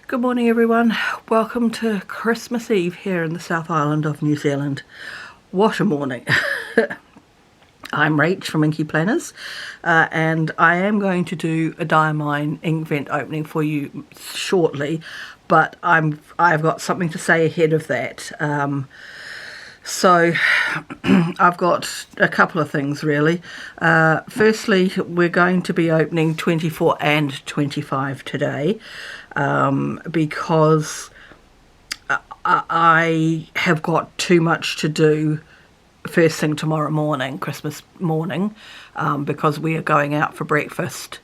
Good morning, everyone. Welcome to Christmas Eve here in the South Island of New Zealand. What a morning. I'm Rach from Inky Planners, and I am going to do a Diamine Inkvent opening for you shortly, but I've got something to say ahead of that. So I've got a couple of things really. Firstly, we're going to be opening 24 and 25 today because I have got too much to do first thing tomorrow morning, Christmas morning, because we are going out for breakfast.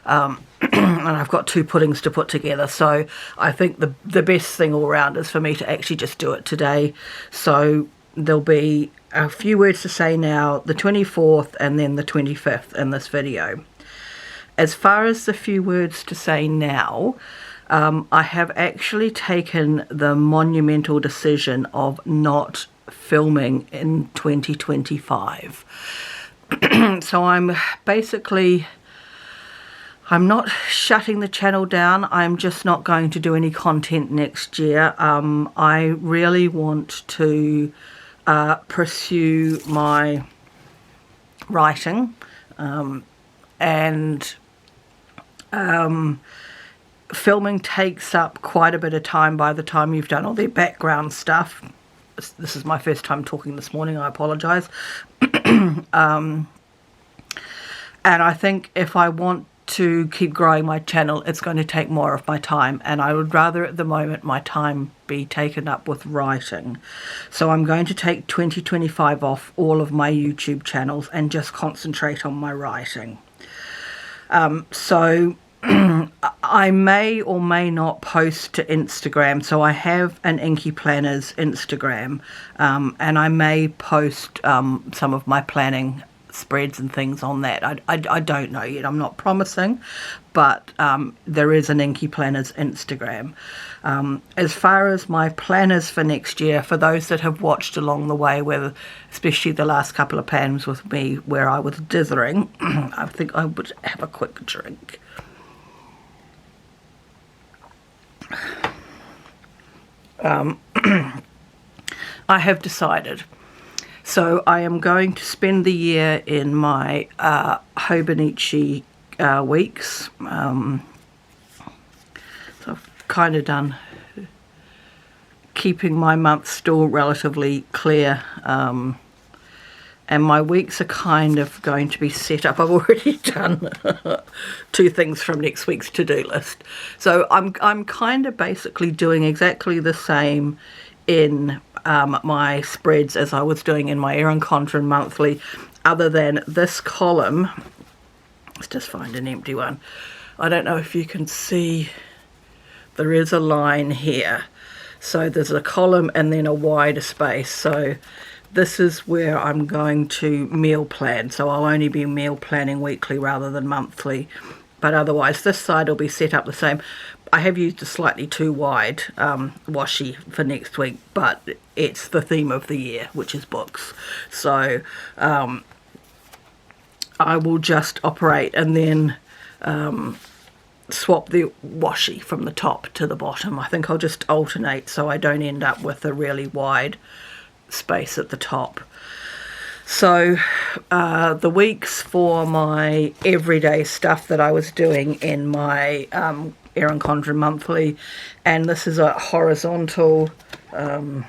And I've got two puddings to put together, so I think the best thing all round is for me to actually just do it today. So there'll be a few words to say now, the 24th and then the 25th in this video. As far as the few words to say now, I have actually taken the monumental decision of not filming in 2025. So I'm not shutting the channel down. I'm just not going to do any content next year. I really want to pursue my writing and filming takes up quite a bit of time by the time you've done all the background stuff. This is my first time talking this morning, I apologise. And I think if I want to keep growing my channel, it's going to take more of my time, and I would rather at the moment my time be taken up with writing. So I'm going to take 2025 off all of my YouTube channels and just concentrate on my writing. So I may or may not post to Instagram. So I have an Inky Planners Instagram, and I may post some of my planning spreads and things on that. I don't know yet. I'm not promising, but there is an Inky Planners Instagram. As far as my planners for next year, for those that have watched along the way, where especially the last couple of pans with me where I was dithering, I think I would have a quick drink. I have decided. So I am going to spend the year in my Hobonichi weeks. So I've kind of done keeping my months still relatively clear. And my weeks are kind of going to be set up. I've already done two things from next week's to-do list. So I'm kind of basically doing exactly the same in my spreads as I was doing in my Erin Condren monthly, other than this column. Let's just find an empty one. I don't know if you can see, there is a line here. So there's a column and then a wider space. So this is where I'm going to meal plan. So I'll only be meal planning weekly rather than monthly. But otherwise this side will be set up the same. I have used a slightly too wide washi for next week, but it's the theme of the year, which is books. So I will just operate and then swap the washi from the top to the bottom. I think I'll just alternate so I don't end up with a really wide space at the top. So the weeks for my everyday stuff that I was doing in my Erin Condren monthly, and this is a horizontal and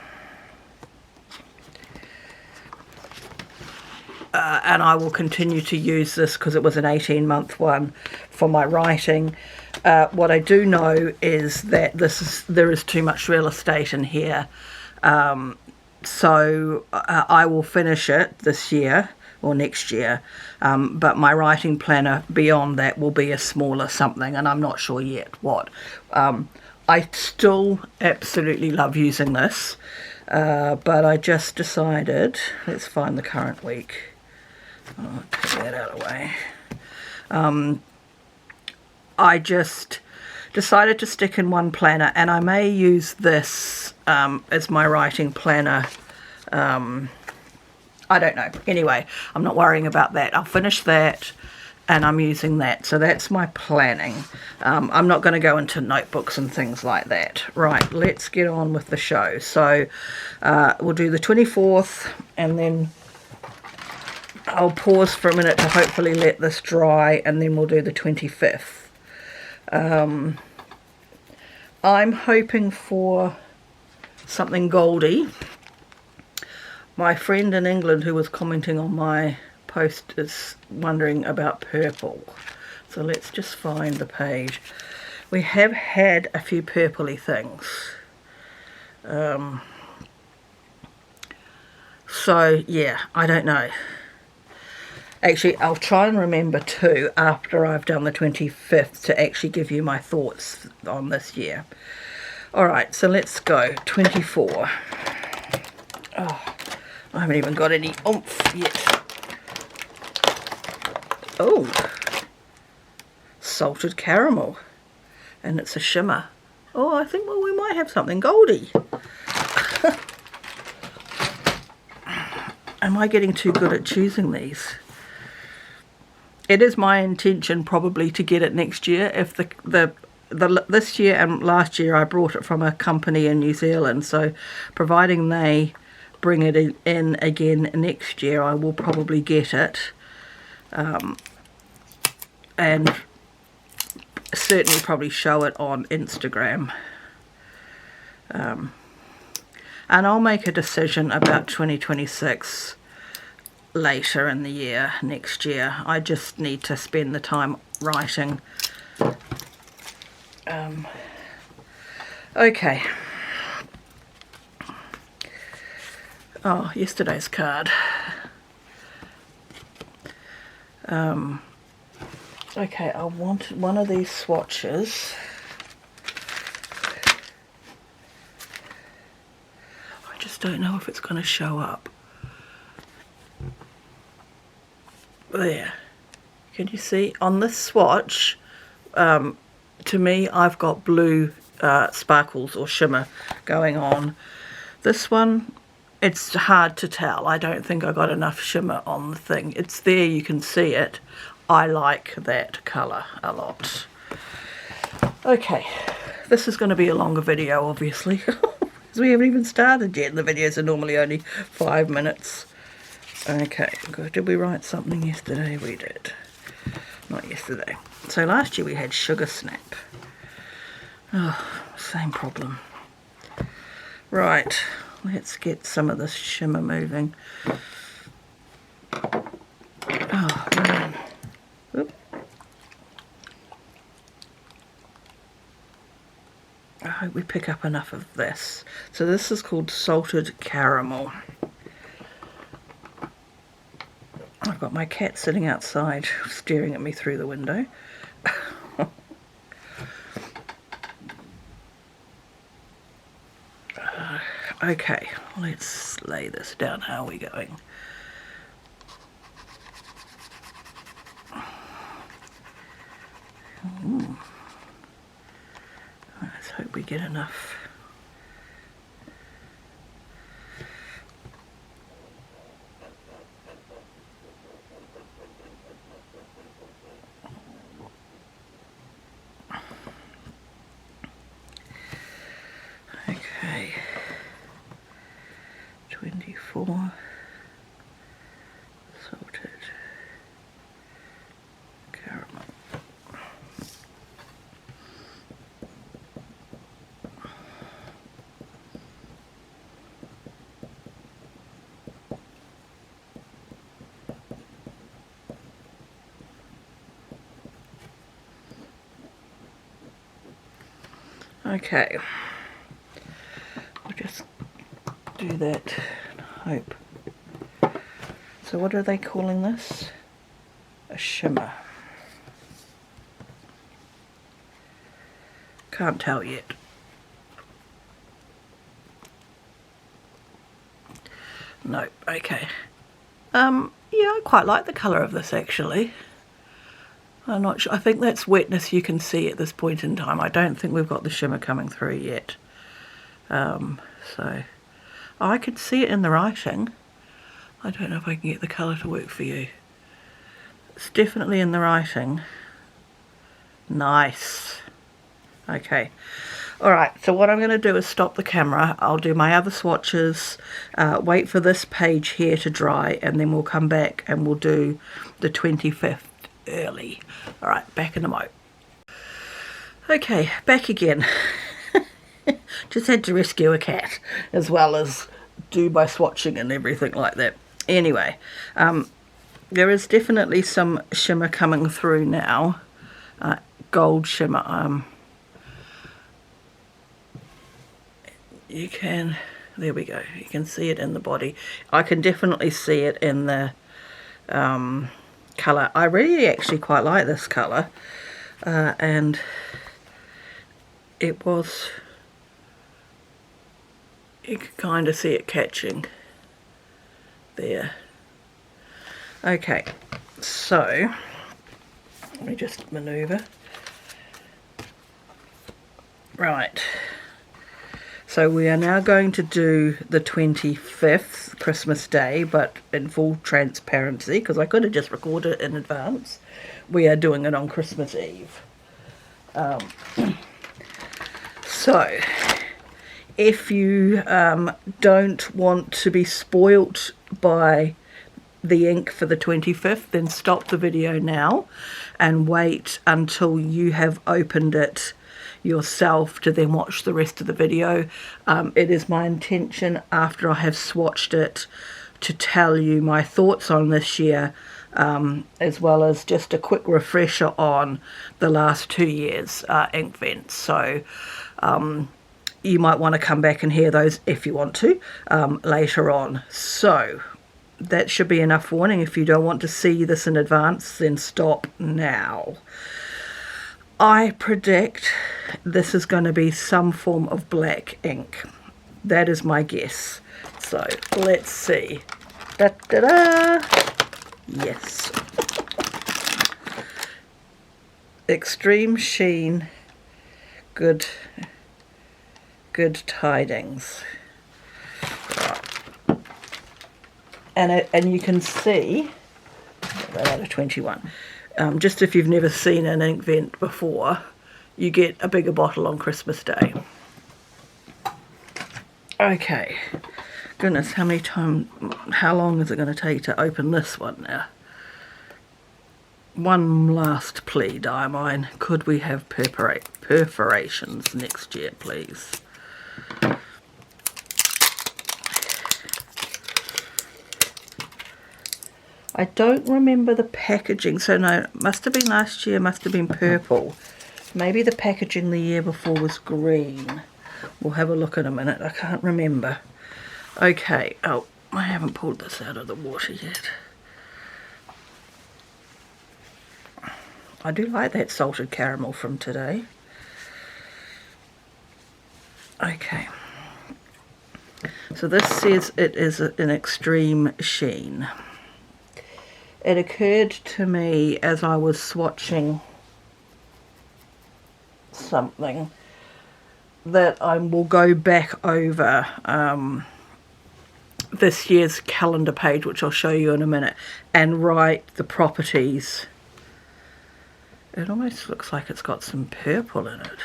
I will continue to use this because it was an 18-month one for my writing. What I do know is that there is too much real estate in here, so I will finish it this year or next year, but my writing planner beyond that will be a smaller something, and I'm not sure yet what. I still absolutely love using this, but I just decided, let's find the current week. I'll take that out of the way. I just decided to stick in one planner, and I may use this as my writing planner. I don't know. Anyway, I'm not worrying about that. I'll finish that and I'm using that. So that's my planning. I'm not going to go into notebooks and things like that. Right, let's get on with the show. So we'll do the 24th, and then I'll pause for a minute to hopefully let this dry, and then we'll do the 25th. I'm hoping for something goldy. My friend in England who was commenting on my post is wondering about purple. So let's just find the page. We have had a few purpley things. So yeah, I don't know. Actually, I'll try and remember too, after I've done the 25th, to actually give you my thoughts on this year. Alright, so let's go. 24. Oh, I haven't even got any oomph yet. Oh, salted caramel. And it's a shimmer. Oh, I think, well, we might have something goldy. Am I getting too good at choosing these? It is my intention probably to get it next year. If this year and last year I brought it from a company in New Zealand, so providing they bring it in again next year, I will probably get it, and certainly probably show it on Instagram, and I'll make a decision about 2026 later in the year, next year. I just need to spend the time writing. Okay. Oh, yesterday's card. Okay, I want one of these swatches. I just don't know if it's going to show up. There, can you see on this swatch? To me, I've got blue sparkles or shimmer going on. This one, it's hard to tell. I don't think I got enough shimmer on the thing. It's there, you can see it. I like that colour a lot. Okay, this is going to be a longer video, obviously, because we haven't even started yet. The videos are normally only 5 minutes. Okay, good. Did we write something yesterday? We did. Not yesterday. So last year we had Sugar Snap. Oh, same problem. Right, let's get some of this shimmer moving. Oh, man. Oop. I hope we pick up enough of this. So this is called Salted Caramel. I've got my cat sitting outside staring at me through the window. Okay, let's lay this down. How are we going? Ooh. Let's hope we get enough. Okay, 24 salted caramel. Okay, we'll just do that and hope. So what are they calling this? A shimmer. Can't tell yet. No, okay. Yeah, I quite like the colour of this actually. I'm not sure. I think that's wetness you can see at this point in time. I don't think we've got the shimmer coming through yet. So I could see it in the writing. I don't know if I can get the colour to work for you. It's definitely in the writing. Nice. Okay. Alright, so what I'm going to do is stop the camera. I'll do my other swatches, wait for this page here to dry, and then we'll come back and we'll do the 25th early. Alright, back in a mo. Okay, back again. Just had to rescue a cat as well as do my swatching and everything like that. Anyway, there is definitely some shimmer coming through now. Gold shimmer. You can, there we go, you can see it in the body. I can definitely see it in the colour. I really actually quite like this colour, and it was, you can kind of see it catching there. Okay, so let me just manoeuvre. Right. So we are now going to do the 25th, Christmas Day, but in full transparency, because I could have just recorded it in advance. We are doing it on Christmas Eve. So, if you don't want to be spoilt by the ink for the 25th, then stop the video now and wait until you have opened it yourself to then watch the rest of the video. It is my intention after I have swatched it to tell you my thoughts on this year, as well as just a quick refresher on the last 2 years Inkvent. So you might want to come back and hear those if you want to later on. So that should be enough warning. If you don't want to see this in advance, then stop now. I predict this is going to be some form of black ink. That is my guess. So let's see. Da-da-da! Yes. Extreme sheen. Good tidings. And you can see that out of 21. Just if you've never seen an Inkvent before, you get a bigger bottle on Christmas Day. Okay, goodness, how long is it going to take to open this one now? One last plea, Diamine. Could we have perforations next year, please? I don't remember the packaging, so no, it must have been last year, must have been purple. Maybe the packaging the year before was green. We'll have a look in a minute, I can't remember. Okay, oh, I haven't pulled this out of the water yet. I do like that salted caramel from today. Okay. So this says it is an extreme sheen. It occurred to me as I was swatching something that I will go back over this year's calendar page, which I'll show you in a minute, and write the properties. It almost looks like it's got some purple in it.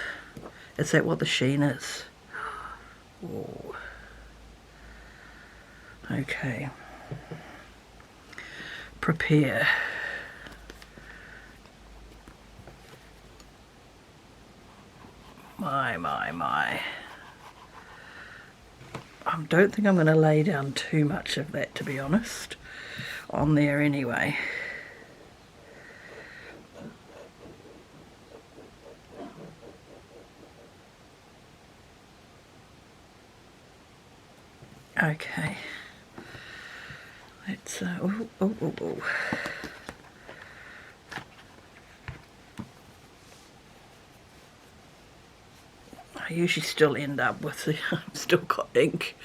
Is that what the sheen is? Ooh. Okay. Prepare. My. I don't think I'm going to lay down too much of that, to be honest, on there anyway. Okay. Let's, oh. I usually still end up with the, I've still got ink,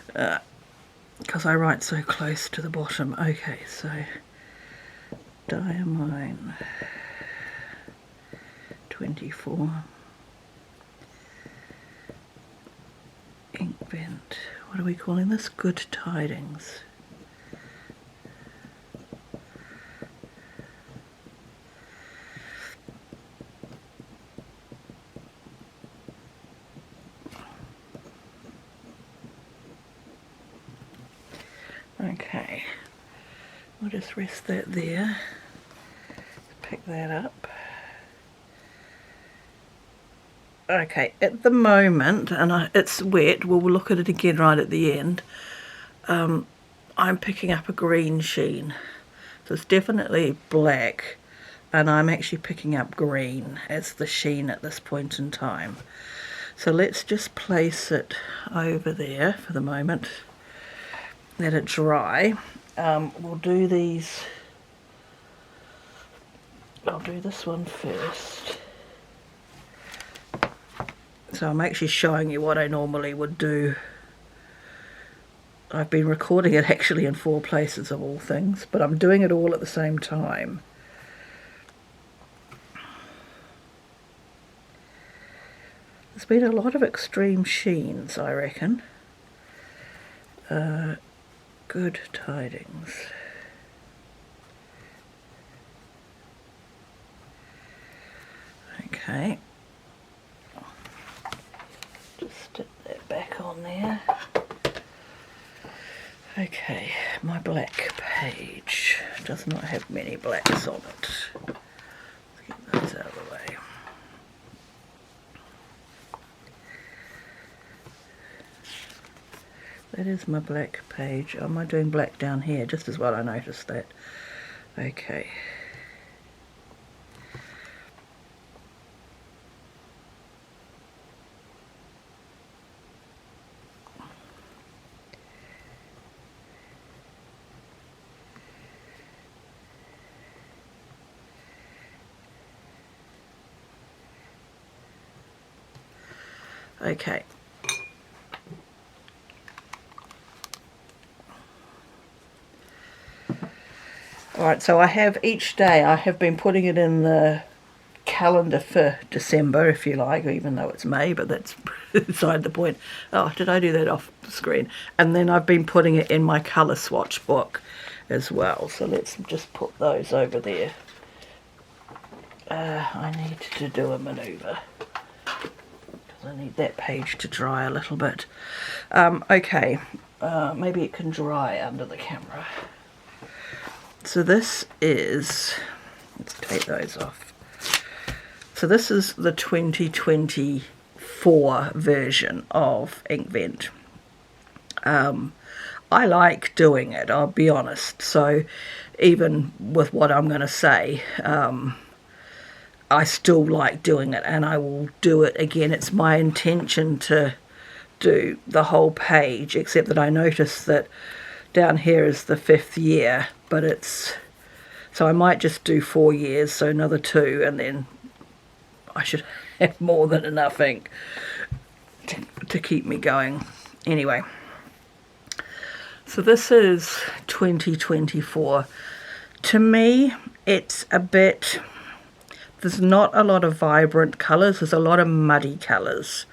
because I write so close to the bottom. Okay, so Diamine 24, Inkvent, what are we calling this? Good tidings. Okay, we'll just rest that there, pick that up. Okay, at the moment, and it's wet, we'll look at it again right at the end, I'm picking up a green sheen. So it's definitely black, and I'm actually picking up green as the sheen at this point in time. So let's just place it over there for the moment, let it dry. We'll do these, I'll do this one first. So I'm actually showing you what I normally would do. I've been recording it actually in 4 places of all things, but I'm doing it all at the same time. There's been a lot of extreme sheens, I reckon. Good tidings. Okay. Just stick that back on there. Okay, my black page does not have many blacks on it. Let's get those out of the way. That is my black page. Am I doing black down here? Just as well, I noticed that. Okay. Okay. Alright, so I have each day, I have been putting it in the calendar for December, if you like, even though it's May, but that's beside the point. Oh, did I do that off the screen? And then I've been putting it in my colour swatch book as well. So let's just put those over there. I need to do a manoeuvre. I need that page to dry a little bit. Okay, maybe it can dry under the camera. So this is, let's take those off. So this is the 2024 version of Inkvent. I like doing it, I'll be honest. So even with what I'm going to say, I still like doing it, and I will do it again. It's my intention to do the whole page, except that I noticed that down here is the 5th year, but it's, so I might just do 4 years, so another 2, and then I should have more than enough ink to keep me going. Anyway, so this is 2024. To me, it's a bit, there's not a lot of vibrant colours, there's a lot of muddy colours.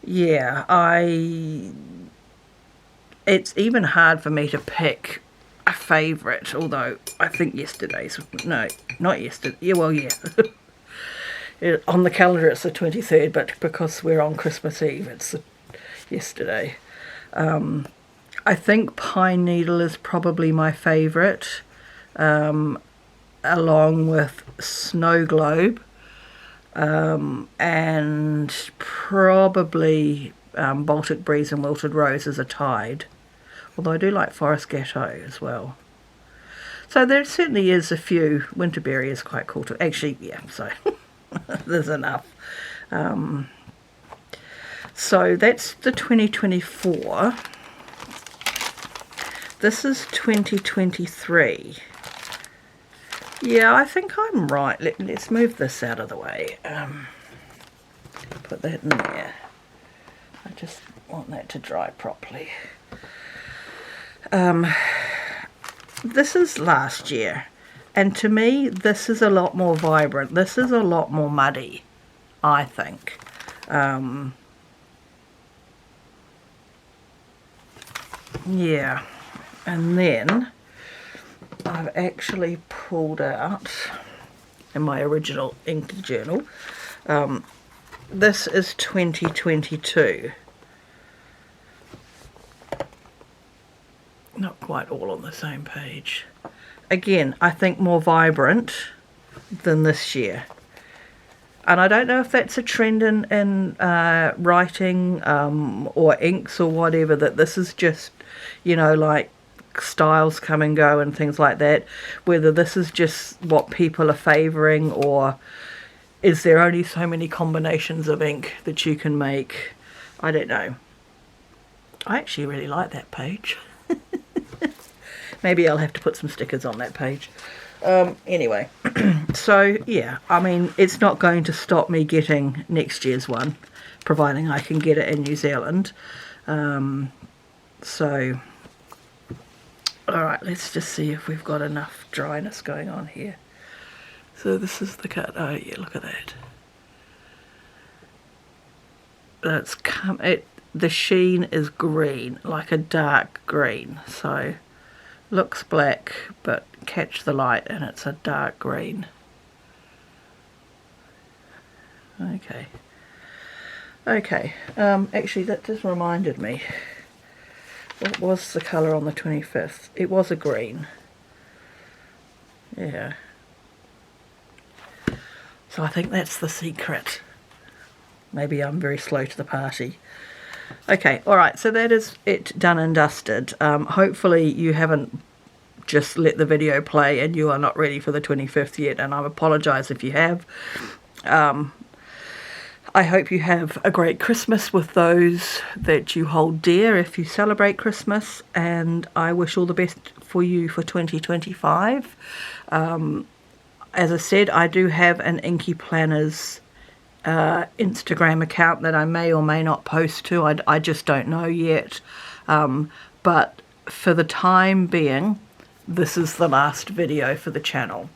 Yeah, it's even hard for me to pick a favourite, although I think yesterday's, no, not yesterday, yeah, well, yeah. On the calendar it's the 23rd, but because we're on Christmas Eve, it's yesterday. I think Pine Needle is probably my favourite, along with Snow Globe, and probably Baltic Breeze and Wilted Rose as a tide, although I do like Forest Gâteau as well. So there certainly is a few. Winterberry is quite cool too. Actually, yeah, so there's enough. So that's the 2024. This is 2023. Yeah, I think I'm right. Let's move this out of the way. Put that in there. I just want that to dry properly. This is last year, and to me this is a lot more vibrant. This is a lot more muddy, I think. Yeah, and then I've actually pulled out in my original ink journal, this is 2022. not quite all on the same page. Again, I think more vibrant than this year. And I don't know if that's a trend in writing or inks or whatever, that this is just, you know, like styles come and go and things like that, whether this is just what people are favouring, or is there only so many combinations of ink that you can make? I don't know. I actually really like that page. Maybe I'll have to put some stickers on that page. Anyway, so yeah, I mean, it's not going to stop me getting next year's one, providing I can get it in New Zealand. So, alright, let's just see if we've got enough dryness going on here. So this is the cut. Oh yeah, look at that. The sheen is green, like a dark green. So looks black, but catch the light and it's a dark green. Okay. Actually, that just reminded me. What was the colour on the 25th? It was a green. Yeah. So I think that's the secret. Maybe I'm very slow to the party. Okay, alright, so that is it done and dusted. Hopefully you haven't just let the video play and you are not ready for the 25th yet, and I apologise if you have. I hope you have a great Christmas with those that you hold dear if you celebrate Christmas, and I wish all the best for you for 2025. As I said, I do have an Inky Planners Instagram account that I may or may not post to. I just don't know yet. But for the time being, this is the last video for the channel.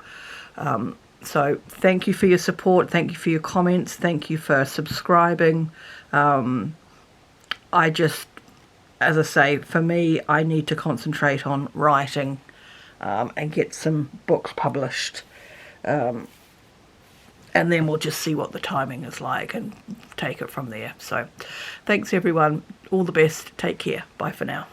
So thank you for your support. Thank you for your comments. Thank you for subscribing. I just, as I say, for me, I need to concentrate on writing and get some books published. And then we'll just see what the timing is like and take it from there. So thanks everyone. All the best. Take care. Bye for now.